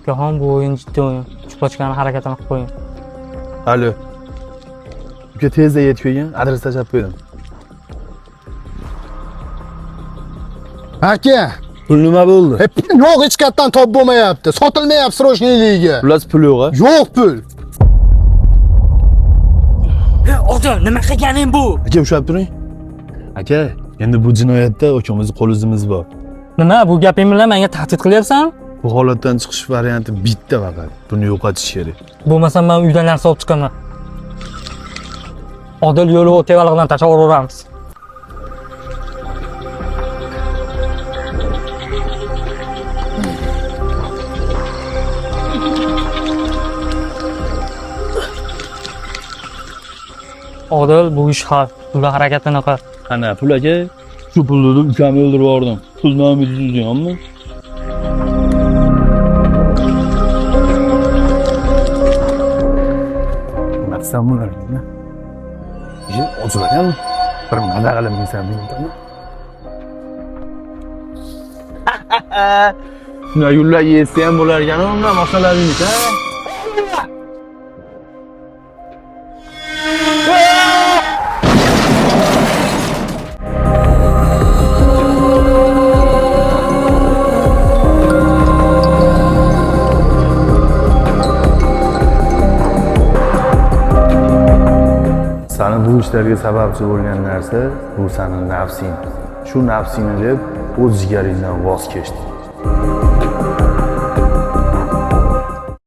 Jahon bu o'yin jiddiy o'yin. Chupochkani harakatini qilib qo'ying. Alo. Uka tezda yetib kelgin, adres tashab qo'ydim. Aka, Pul nima bo'ldi? yo'q hech qayerdan top bo'lmayapti. Sotilmayapti srochniyligi. Pullas pul yo'q-a? Yo'q pul. Odam, nima qilganing bu? Aka, ushlab turing. Aka, endi bu jinoyatda ukamizni qo'l izimiz bor. Nima, bu gaping bilan menga tahdid qilyapsan? Bu holatdan chiqish varianti bitta faqat. Buni yo'qotish kerak. Bo'lmasa men uydan narsa olib chiqaman. Odil yo'li o'tayotgandan tashlab yuboramiz. Odil, bu ish xavf. Pulga harakatini qil. Qana, pul aka? Shu pulni ukamni o'ldirib yubordim. Pul nomini tuzganmi? Sen bunlar ne? İşin oturacağım. Bir mada kalın insan benim tamam. Ne yulla yesen bularken onda masalar değil ha? Sana bu işlerge sababchi bo'lgan narsa bu senin nafsing. Shu nafsingni deb o'z jigaringdan voz kechding.